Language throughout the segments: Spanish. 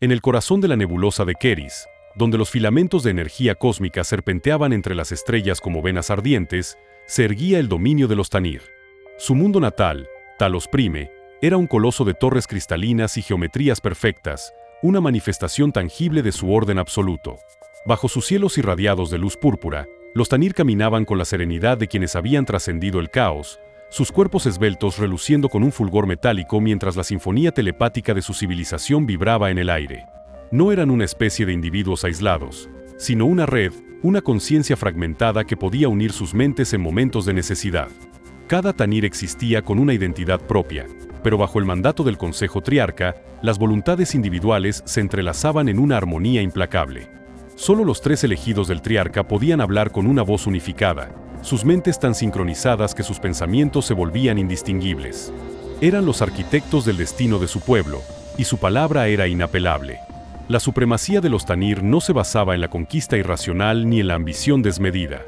En el corazón de la nebulosa de Keris, donde los filamentos de energía cósmica serpenteaban entre las estrellas como venas ardientes, se erguía el dominio de los Tanir. Su mundo natal, Talos Prime, era un coloso de torres cristalinas y geometrías perfectas, una manifestación tangible de su orden absoluto. Bajo sus cielos irradiados de luz púrpura, los Tanir caminaban con la serenidad de quienes habían trascendido el caos, sus cuerpos esbeltos reluciendo con un fulgor metálico mientras la sinfonía telepática de su civilización vibraba en el aire. No eran una especie de individuos aislados, sino una red, una conciencia fragmentada que podía unir sus mentes en momentos de necesidad. Cada Tanir existía con una identidad propia, pero bajo el mandato del Consejo Triarca, las voluntades individuales se entrelazaban en una armonía implacable. Solo los 3 elegidos del Triarca podían hablar con una voz unificada, sus mentes tan sincronizadas que sus pensamientos se volvían indistinguibles. Eran los arquitectos del destino de su pueblo, y su palabra era inapelable. La supremacía de los Tanir no se basaba en la conquista irracional ni en la ambición desmedida.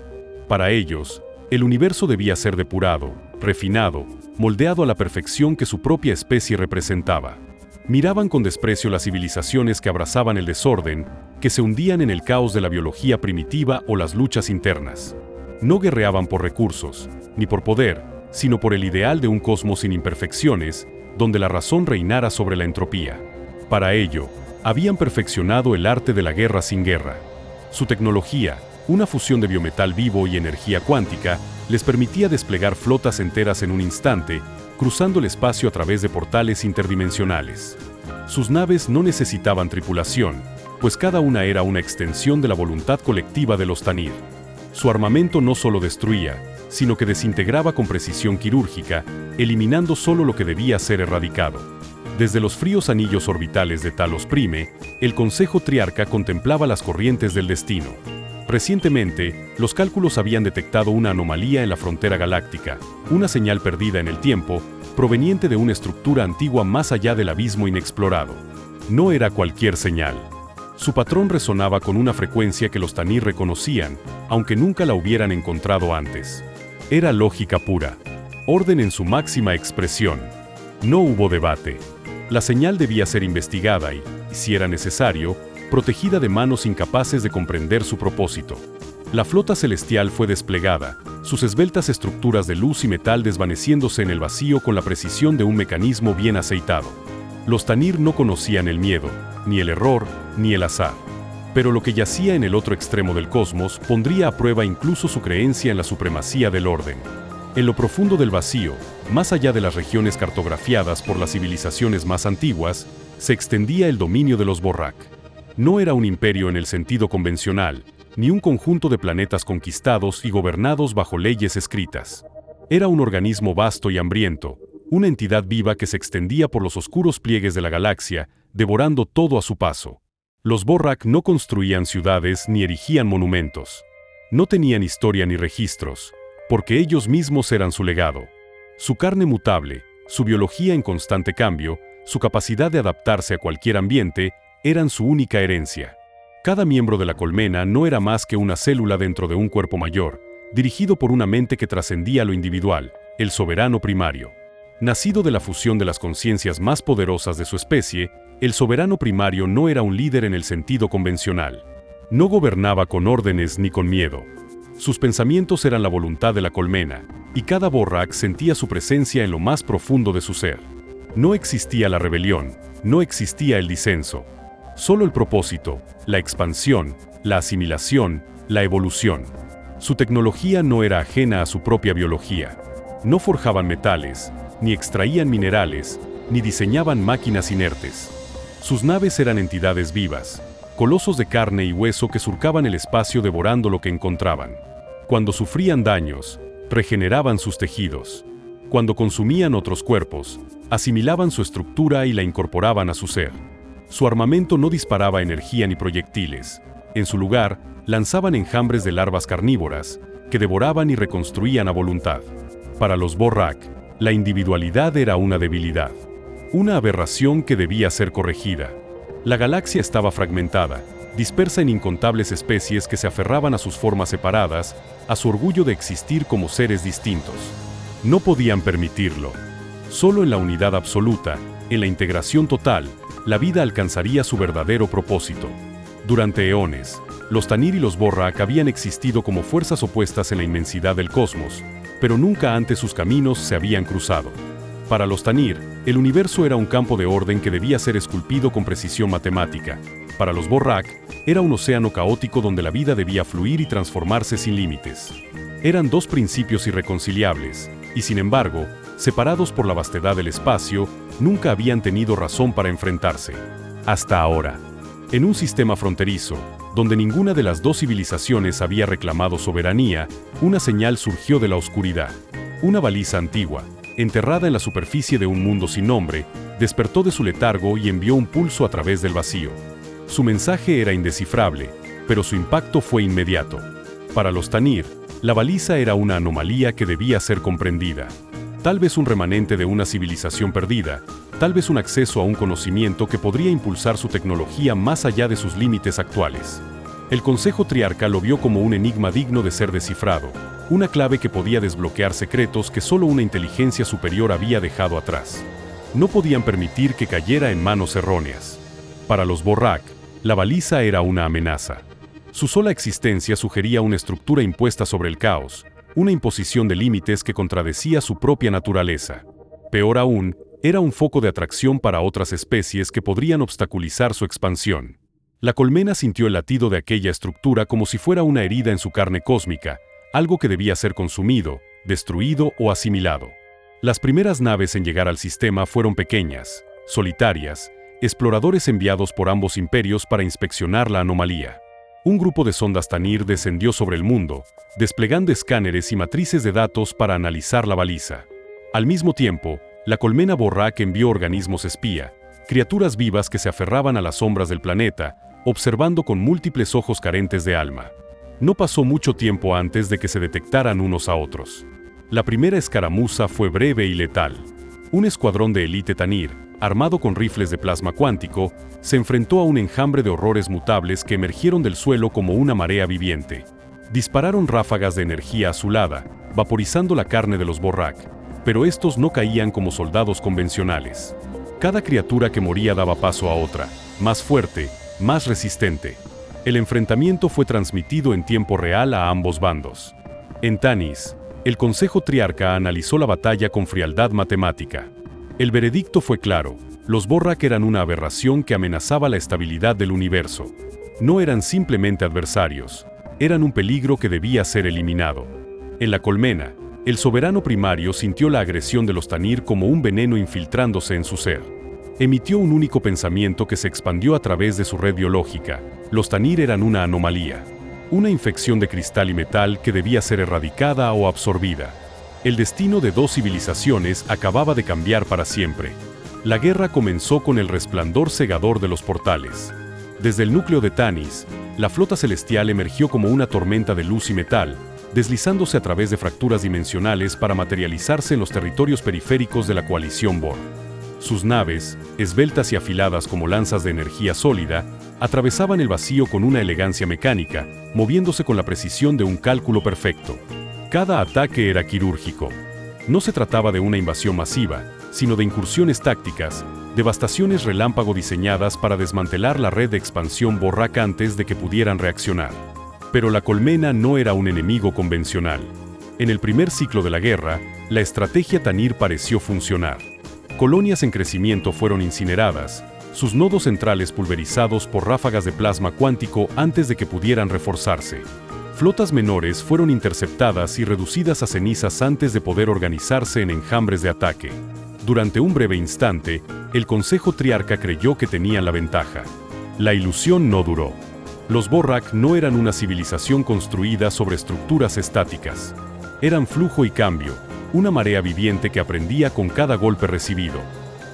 Para ellos, el universo debía ser depurado, refinado, moldeado a la perfección que su propia especie representaba. Miraban con desprecio las civilizaciones que abrazaban el desorden, que se hundían en el caos de la biología primitiva o las luchas internas. No guerreaban por recursos, ni por poder, sino por el ideal de un cosmos sin imperfecciones, donde la razón reinara sobre la entropía. Para ello, habían perfeccionado el arte de la guerra sin guerra. Su tecnología, una fusión de biometal vivo y energía cuántica, les permitía desplegar flotas enteras en un instante, cruzando el espacio a través de portales interdimensionales. Sus naves no necesitaban tripulación, pues cada una era una extensión de la voluntad colectiva de los Tanir. Su armamento no solo destruía, sino que desintegraba con precisión quirúrgica, eliminando solo lo que debía ser erradicado. Desde los fríos anillos orbitales de Talos Prime, el Consejo Triarca contemplaba las corrientes del destino. Recientemente, los cálculos habían detectado una anomalía en la frontera galáctica, una señal perdida en el tiempo, proveniente de una estructura antigua más allá del abismo inexplorado. No era cualquier señal. Su patrón resonaba con una frecuencia que los Tanir reconocían, aunque nunca la hubieran encontrado antes. Era lógica pura, orden en su máxima expresión. No hubo debate. La señal debía ser investigada y, si era necesario, protegida de manos incapaces de comprender su propósito. La flota celestial fue desplegada, sus esbeltas estructuras de luz y metal desvaneciéndose en el vacío con la precisión de un mecanismo bien aceitado. Los Tanir no conocían el miedo, ni el error, ni el azar. Pero lo que yacía en el otro extremo del cosmos pondría a prueba incluso su creencia en la supremacía del orden. En lo profundo del vacío, más allá de las regiones cartografiadas por las civilizaciones más antiguas, se extendía el dominio de los Borrak. No era un imperio en el sentido convencional, ni un conjunto de planetas conquistados y gobernados bajo leyes escritas. Era un organismo vasto y hambriento, una entidad viva que se extendía por los oscuros pliegues de la galaxia, devorando todo a su paso. Los Borrak no construían ciudades ni erigían monumentos. No tenían historia ni registros, porque ellos mismos eran su legado. Su carne mutable, su biología en constante cambio, su capacidad de adaptarse a cualquier ambiente, eran su única herencia. Cada miembro de la colmena no era más que una célula dentro de un cuerpo mayor, dirigido por una mente que trascendía lo individual, el soberano primario. Nacido de la fusión de las conciencias más poderosas de su especie, el soberano primario no era un líder en el sentido convencional. No gobernaba con órdenes ni con miedo. Sus pensamientos eran la voluntad de la colmena, y cada Borrak sentía su presencia en lo más profundo de su ser. No existía la rebelión, no existía el disenso. Solo el propósito, la expansión, la asimilación, la evolución. Su tecnología no era ajena a su propia biología. No forjaban metales, ni extraían minerales, ni diseñaban máquinas inertes. Sus naves eran entidades vivas, colosos de carne y hueso que surcaban el espacio devorando lo que encontraban. Cuando sufrían daños, regeneraban sus tejidos. Cuando consumían otros cuerpos, asimilaban su estructura y la incorporaban a su ser. Su armamento no disparaba energía ni proyectiles. En su lugar, lanzaban enjambres de larvas carnívoras, que devoraban y reconstruían a voluntad. Para los Borrak, la individualidad era una debilidad, una aberración que debía ser corregida. La galaxia estaba fragmentada, dispersa en incontables especies que se aferraban a sus formas separadas, a su orgullo de existir como seres distintos. No podían permitirlo. Solo en la unidad absoluta, en la integración total, la vida alcanzaría su verdadero propósito. Durante eones, los Tanir y los Borrak habían existido como fuerzas opuestas en la inmensidad del cosmos, pero nunca antes sus caminos se habían cruzado. Para los Tanir, el universo era un campo de orden que debía ser esculpido con precisión matemática. Para los Borrak, era un océano caótico donde la vida debía fluir y transformarse sin límites. Eran dos principios irreconciliables, y sin embargo, separados por la vastedad del espacio, nunca habían tenido razón para enfrentarse. Hasta ahora. En un sistema fronterizo, donde ninguna de las dos civilizaciones había reclamado soberanía, una señal surgió de la oscuridad. Una baliza antigua, enterrada en la superficie de un mundo sin nombre, despertó de su letargo y envió un pulso a través del vacío. Su mensaje era indescifrable, pero su impacto fue inmediato. Para los Tanir, la baliza era una anomalía que debía ser comprendida. Tal vez un remanente de una civilización perdida, tal vez un acceso a un conocimiento que podría impulsar su tecnología más allá de sus límites actuales. El Consejo Triarca lo vio como un enigma digno de ser descifrado, una clave que podía desbloquear secretos que solo una inteligencia superior había dejado atrás. No podían permitir que cayera en manos erróneas. Para los Borrak, la baliza era una amenaza. Su sola existencia sugería una estructura impuesta sobre el caos, una imposición de límites que contradecía su propia naturaleza. Peor aún, era un foco de atracción para otras especies que podrían obstaculizar su expansión. La colmena sintió el latido de aquella estructura como si fuera una herida en su carne cósmica, algo que debía ser consumido, destruido o asimilado. Las primeras naves en llegar al sistema fueron pequeñas, solitarias, exploradores enviados por ambos imperios para inspeccionar la anomalía. Un grupo de sondas Tanir descendió sobre el mundo, desplegando escáneres y matrices de datos para analizar la baliza. Al mismo tiempo, la colmena Borrak envió organismos espía, criaturas vivas que se aferraban a las sombras del planeta, observando con múltiples ojos carentes de alma. No pasó mucho tiempo antes de que se detectaran unos a otros. La primera escaramuza fue breve y letal. Un escuadrón de élite Tanir, armado con rifles de plasma cuántico, se enfrentó a un enjambre de horrores mutables que emergieron del suelo como una marea viviente. Dispararon ráfagas de energía azulada, vaporizando la carne de los Borrak, pero estos no caían como soldados convencionales. Cada criatura que moría daba paso a otra, más fuerte, más resistente. El enfrentamiento fue transmitido en tiempo real a ambos bandos. En Tanis, el Consejo Triarca analizó la batalla con frialdad matemática. El veredicto fue claro: los Borrak eran una aberración que amenazaba la estabilidad del universo. No eran simplemente adversarios, eran un peligro que debía ser eliminado. En la colmena, el soberano primario sintió la agresión de los Tanir como un veneno infiltrándose en su ser. Emitió un único pensamiento que se expandió a través de su red biológica: los Tanir eran una anomalía, una infección de cristal y metal que debía ser erradicada o absorbida. El destino de dos civilizaciones acababa de cambiar para siempre. La guerra comenzó con el resplandor cegador de los portales. Desde el núcleo de Tanis, la flota celestial emergió como una tormenta de luz y metal, deslizándose a través de fracturas dimensionales para materializarse en los territorios periféricos de la coalición Borg. Sus naves, esbeltas y afiladas como lanzas de energía sólida, atravesaban el vacío con una elegancia mecánica, moviéndose con la precisión de un cálculo perfecto. Cada ataque era quirúrgico. No se trataba de una invasión masiva, sino de incursiones tácticas, devastaciones relámpago diseñadas para desmantelar la red de expansión Borrak antes de que pudieran reaccionar. Pero la colmena no era un enemigo convencional. En el primer ciclo de la guerra, la estrategia Tanir pareció funcionar. Colonias en crecimiento fueron incineradas, sus nodos centrales pulverizados por ráfagas de plasma cuántico antes de que pudieran reforzarse. Flotas menores fueron interceptadas y reducidas a cenizas antes de poder organizarse en enjambres de ataque. Durante un breve instante, el Consejo Triarca creyó que tenían la ventaja. La ilusión no duró. Los Borrak no eran una civilización construida sobre estructuras estáticas. Eran flujo y cambio, una marea viviente que aprendía con cada golpe recibido.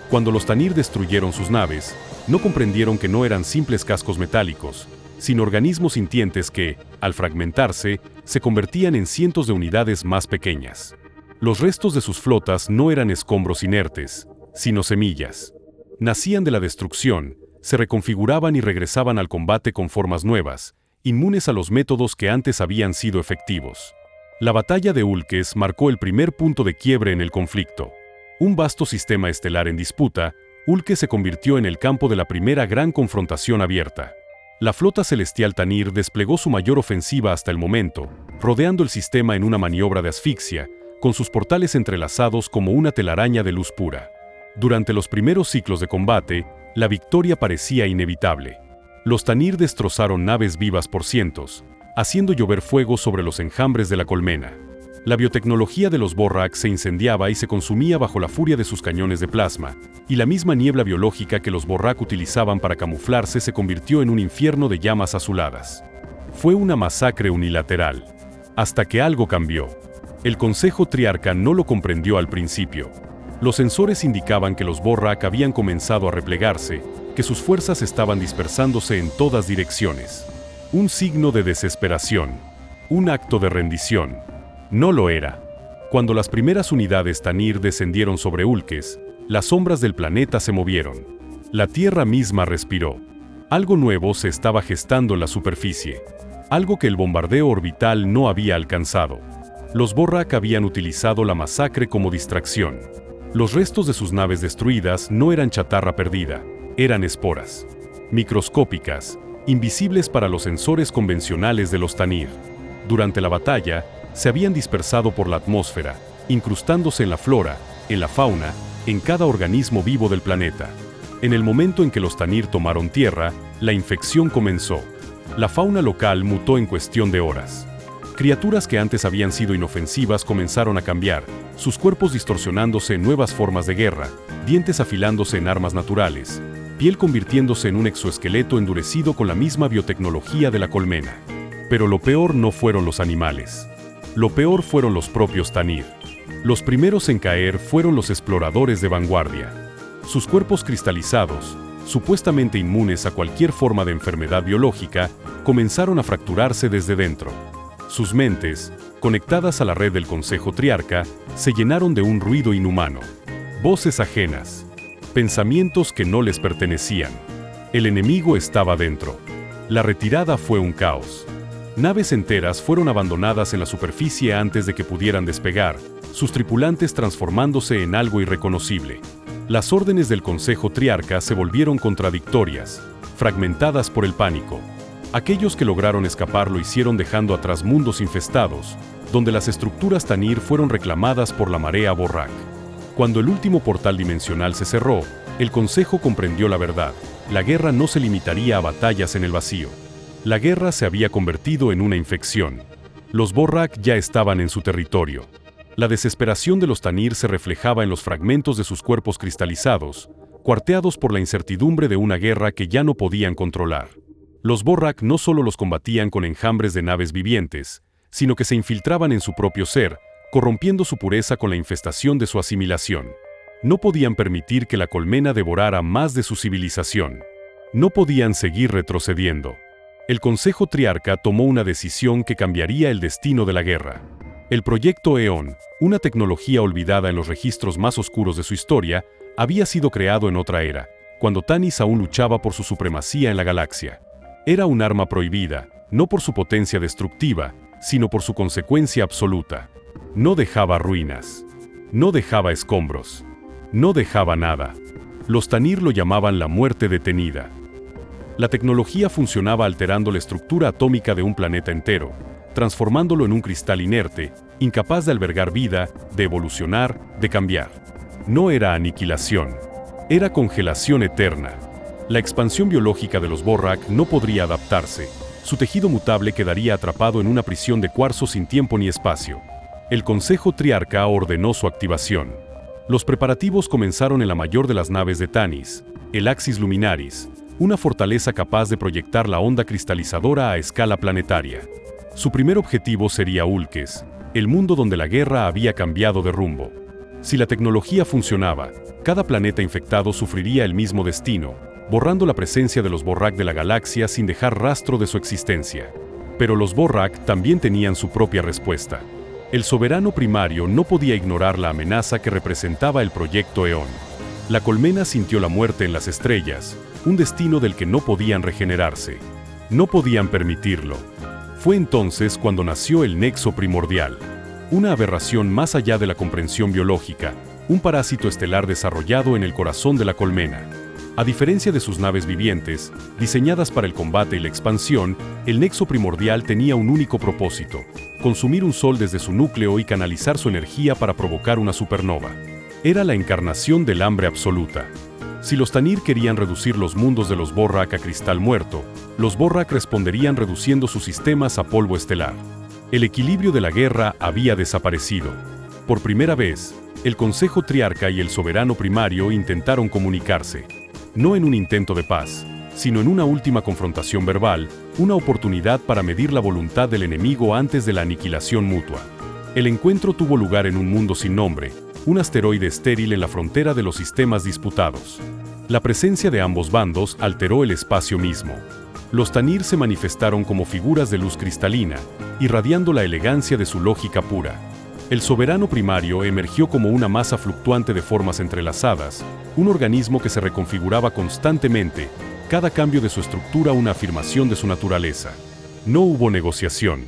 Cuando los Tanir destruyeron sus naves, no comprendieron que no eran simples cascos metálicos, sino organismos sintientes que, al fragmentarse, se convertían en cientos de unidades más pequeñas. Los restos de sus flotas no eran escombros inertes, sino semillas. Nacían de la destrucción, se reconfiguraban y regresaban al combate con formas nuevas, inmunes a los métodos que antes habían sido efectivos. La batalla de Ulques marcó el primer punto de quiebre en el conflicto. Un vasto sistema estelar en disputa, Ulque se convirtió en el campo de la primera gran confrontación abierta. La flota celestial Tanir desplegó su mayor ofensiva hasta el momento, rodeando el sistema en una maniobra de asfixia, con sus portales entrelazados como una telaraña de luz pura. Durante los primeros ciclos de combate, la victoria parecía inevitable. Los Tanir destrozaron naves vivas por cientos, haciendo llover fuego sobre los enjambres de la colmena. La biotecnología de los Borrak se incendiaba y se consumía bajo la furia de sus cañones de plasma, y la misma niebla biológica que los Borrak utilizaban para camuflarse se convirtió en un infierno de llamas azuladas. Fue una masacre unilateral, hasta que algo cambió. El Consejo Triarca no lo comprendió al principio. Los sensores indicaban que los Borrak habían comenzado a replegarse, que sus fuerzas estaban dispersándose en todas direcciones. Un signo de desesperación. Un acto de rendición. No lo era. Cuando las primeras unidades Tanir descendieron sobre Ulques, las sombras del planeta se movieron. La Tierra misma respiró. Algo nuevo se estaba gestando en la superficie. Algo que el bombardeo orbital no había alcanzado. Los Borrak habían utilizado la masacre como distracción. Los restos de sus naves destruidas no eran chatarra perdida, eran esporas. Microscópicas, invisibles para los sensores convencionales de los Tanir. Durante la batalla, se habían dispersado por la atmósfera, incrustándose en la flora, en la fauna, en cada organismo vivo del planeta. En el momento en que los Tanir tomaron tierra, la infección comenzó. La fauna local mutó en cuestión de horas. Criaturas que antes habían sido inofensivas comenzaron a cambiar, sus cuerpos distorsionándose en nuevas formas de guerra, dientes afilándose en armas naturales, piel convirtiéndose en un exoesqueleto endurecido con la misma biotecnología de la colmena. Pero lo peor no fueron los animales. Lo peor fueron los propios Tanir. Los primeros en caer fueron los exploradores de vanguardia. Sus cuerpos cristalizados, supuestamente inmunes a cualquier forma de enfermedad biológica, comenzaron a fracturarse desde dentro. Sus mentes, conectadas a la red del Consejo Triarca, se llenaron de un ruido inhumano. Voces ajenas. Pensamientos que no les pertenecían. El enemigo estaba dentro. La retirada fue un caos. Naves enteras fueron abandonadas en la superficie antes de que pudieran despegar, sus tripulantes transformándose en algo irreconocible. Las órdenes del Consejo Triarca se volvieron contradictorias, fragmentadas por el pánico. Aquellos que lograron escapar lo hicieron dejando atrás mundos infestados, donde las estructuras Tanir fueron reclamadas por la marea Borrak. Cuando el último portal dimensional se cerró, el Consejo comprendió la verdad. La guerra no se limitaría a batallas en el vacío. La guerra se había convertido en una infección. Los Borrak ya estaban en su territorio. La desesperación de los Tanir se reflejaba en los fragmentos de sus cuerpos cristalizados, cuarteados por la incertidumbre de una guerra que ya no podían controlar. Los Borrak no solo los combatían con enjambres de naves vivientes, sino que se infiltraban en su propio ser, corrompiendo su pureza con la infestación de su asimilación. No podían permitir que la colmena devorara más de su civilización. No podían seguir retrocediendo. El Consejo Triarca tomó una decisión que cambiaría el destino de la guerra. El proyecto Eon, una tecnología olvidada en los registros más oscuros de su historia, había sido creado en otra era, cuando Tanis aún luchaba por su supremacía en la galaxia. Era un arma prohibida, no por su potencia destructiva, sino por su consecuencia absoluta. No dejaba ruinas. No dejaba escombros. No dejaba nada. Los Tanir lo llamaban la muerte detenida. La tecnología funcionaba alterando la estructura atómica de un planeta entero, transformándolo en un cristal inerte, incapaz de albergar vida, de evolucionar, de cambiar. No era aniquilación. Era congelación eterna. La expansión biológica de los Borrak no podría adaptarse. Su tejido mutable quedaría atrapado en una prisión de cuarzo sin tiempo ni espacio. El Consejo Triarca ordenó su activación. Los preparativos comenzaron en la mayor de las naves de Tanis, el Axis Luminaris, una fortaleza capaz de proyectar la onda cristalizadora a escala planetaria. Su primer objetivo sería Ulques, el mundo donde la guerra había cambiado de rumbo. Si la tecnología funcionaba, cada planeta infectado sufriría el mismo destino, borrando la presencia de los Borrak de la galaxia sin dejar rastro de su existencia. Pero los Borrak también tenían su propia respuesta. El soberano primario no podía ignorar la amenaza que representaba el proyecto Eon. La colmena sintió la muerte en las estrellas, un destino del que no podían regenerarse. No podían permitirlo. Fue entonces cuando nació el nexo primordial, una aberración más allá de la comprensión biológica, un parásito estelar desarrollado en el corazón de la colmena. A diferencia de sus naves vivientes, diseñadas para el combate y la expansión, el nexo primordial tenía un único propósito: consumir un sol desde su núcleo y canalizar su energía para provocar una supernova. Era la encarnación del hambre absoluta. Si los Tanir querían reducir los mundos de los Borrak a cristal muerto, los Borrak responderían reduciendo sus sistemas a polvo estelar. El equilibrio de la guerra había desaparecido. Por primera vez, el Consejo Triarca y el Soberano Primario intentaron comunicarse. No en un intento de paz, sino en una última confrontación verbal, una oportunidad para medir la voluntad del enemigo antes de la aniquilación mutua. El encuentro tuvo lugar en un mundo sin nombre, un asteroide estéril en la frontera de los sistemas disputados. La presencia de ambos bandos alteró el espacio mismo. Los Tanir se manifestaron como figuras de luz cristalina, irradiando la elegancia de su lógica pura. El soberano primario emergió como una masa fluctuante de formas entrelazadas, un organismo que se reconfiguraba constantemente, cada cambio de su estructura una afirmación de su naturaleza. No hubo negociación.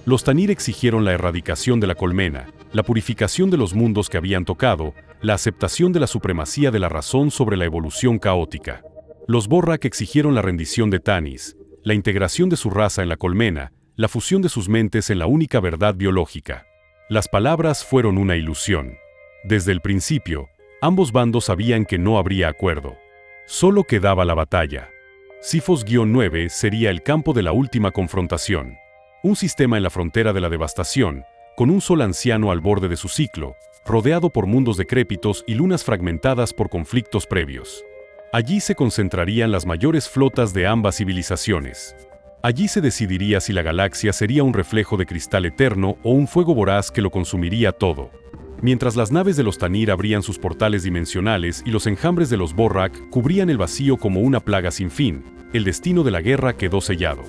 Los Tanir exigieron la erradicación de la colmena, la purificación de los mundos que habían tocado, la aceptación de la supremacía de la razón sobre la evolución caótica. Los Borrak exigieron la rendición de Tanis, la integración de su raza en la colmena, la fusión de sus mentes en la única verdad biológica. Las palabras fueron una ilusión. Desde el principio, ambos bandos sabían que no habría acuerdo. Solo quedaba la batalla. Sifos-9 sería el campo de la última confrontación. Un sistema en la frontera de la devastación, con un sol anciano al borde de su ciclo, rodeado por mundos decrépitos y lunas fragmentadas por conflictos previos. Allí se concentrarían las mayores flotas de ambas civilizaciones. Allí se decidiría si la galaxia sería un reflejo de cristal eterno o un fuego voraz que lo consumiría todo. Mientras las naves de los Tanir abrían sus portales dimensionales y los enjambres de los Borrak cubrían el vacío como una plaga sin fin, el destino de la guerra quedó sellado.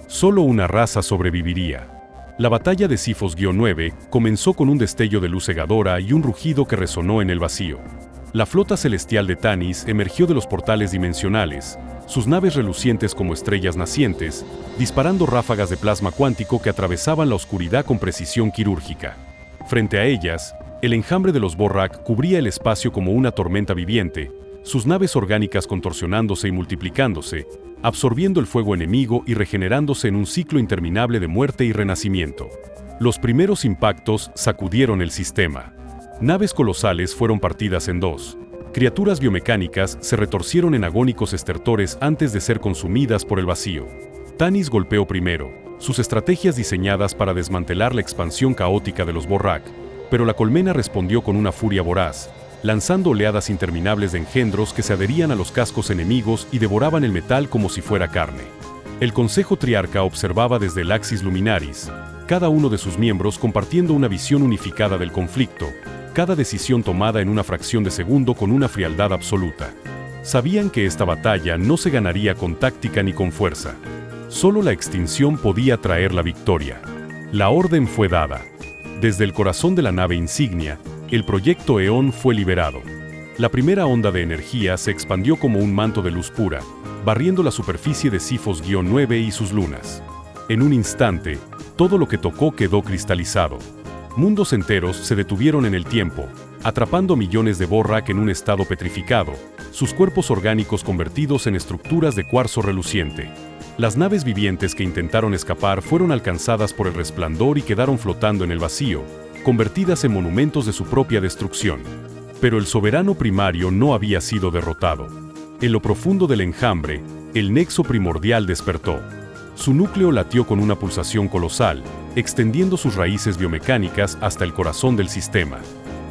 Solo una raza sobreviviría. La batalla de Sifos-9 comenzó con un destello de luz cegadora y un rugido que resonó en el vacío. La flota celestial de Tanis emergió de los portales dimensionales, sus naves relucientes como estrellas nacientes, disparando ráfagas de plasma cuántico que atravesaban la oscuridad con precisión quirúrgica. Frente a ellas, el enjambre de los Borrak cubría el espacio como una tormenta viviente, sus naves orgánicas contorsionándose y multiplicándose, absorbiendo el fuego enemigo y regenerándose en un ciclo interminable de muerte y renacimiento. Los primeros impactos sacudieron el sistema. Naves colosales fueron partidas en dos. Criaturas biomecánicas se retorcieron en agónicos estertores antes de ser consumidas por el vacío. Tanis golpeó primero, sus estrategias diseñadas para desmantelar la expansión caótica de los Borrak, pero la colmena respondió con una furia voraz, lanzando oleadas interminables de engendros que se adherían a los cascos enemigos y devoraban el metal como si fuera carne. El Consejo Triarca observaba desde el Axis Luminaris, cada uno de sus miembros compartiendo una visión unificada del conflicto, cada decisión tomada en una fracción de segundo con una frialdad absoluta. Sabían que esta batalla no se ganaría con táctica ni con fuerza. Solo la extinción podía traer la victoria. La orden fue dada. Desde el corazón de la nave insignia, el proyecto Eón fue liberado. La primera onda de energía se expandió como un manto de luz pura, barriendo la superficie de Sifos-9 y sus lunas. En un instante, todo lo que tocó quedó cristalizado. Mundos enteros se detuvieron en el tiempo, atrapando millones de Borrak en un estado petrificado, sus cuerpos orgánicos convertidos en estructuras de cuarzo reluciente. Las naves vivientes que intentaron escapar fueron alcanzadas por el resplandor y quedaron flotando en el vacío, convertidas en monumentos de su propia destrucción. Pero el soberano primario no había sido derrotado. En lo profundo del enjambre, el nexo primordial despertó. Su núcleo latió con una pulsación colosal, extendiendo sus raíces biomecánicas hasta el corazón del sistema.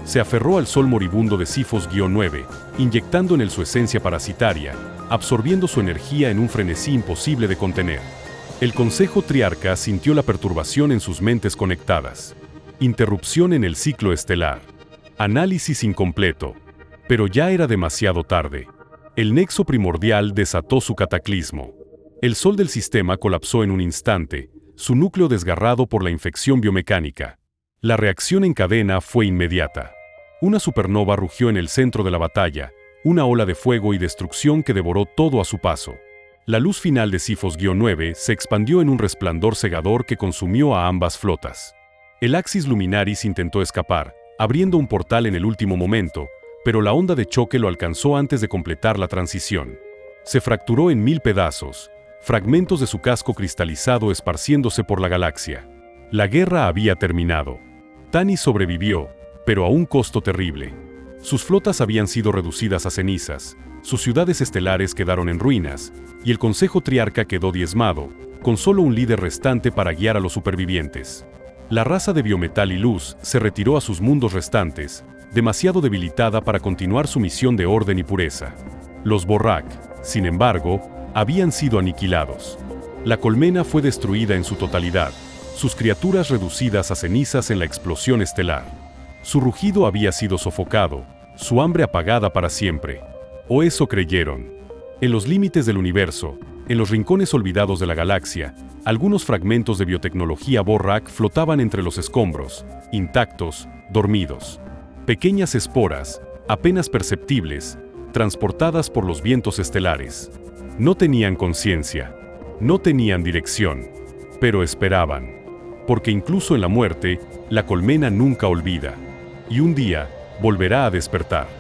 Se aferró al sol moribundo de Sifos-9, inyectando en él su esencia parasitaria, absorbiendo su energía en un frenesí imposible de contener. El Consejo Triarca sintió la perturbación en sus mentes conectadas. Interrupción en el ciclo estelar. Análisis incompleto. Pero ya era demasiado tarde. El nexo primordial desató su cataclismo. El sol del sistema colapsó en un instante, su núcleo desgarrado por la infección biomecánica. La reacción en cadena fue inmediata. Una supernova rugió en el centro de la batalla, una ola de fuego y destrucción que devoró todo a su paso. La luz final de Sifos-9 se expandió en un resplandor cegador que consumió a ambas flotas. El Axis Luminaris intentó escapar, abriendo un portal en el último momento, pero la onda de choque lo alcanzó antes de completar la transición. Se fracturó en 1000 pedazos, fragmentos de su casco cristalizado esparciéndose por la galaxia. La guerra había terminado. Tanis sobrevivió, pero a un costo terrible. Sus flotas habían sido reducidas a cenizas, sus ciudades estelares quedaron en ruinas, y el Consejo Triarca quedó diezmado, con solo un líder restante para guiar a los supervivientes. La raza de biometal y luz se retiró a sus mundos restantes, demasiado debilitada para continuar su misión de orden y pureza. Los Borrak, sin embargo, habían sido aniquilados. La colmena fue destruida en su totalidad, sus criaturas reducidas a cenizas en la explosión estelar. Su rugido había sido sofocado, su hambre apagada para siempre. O eso creyeron. En los límites del universo, en los rincones olvidados de la galaxia, algunos fragmentos de biotecnología Borrak flotaban entre los escombros, intactos, dormidos. Pequeñas esporas, apenas perceptibles, transportadas por los vientos estelares. No tenían conciencia, no tenían dirección, pero esperaban. Porque incluso en la muerte, la colmena nunca olvida. Y un día, volverá a despertar.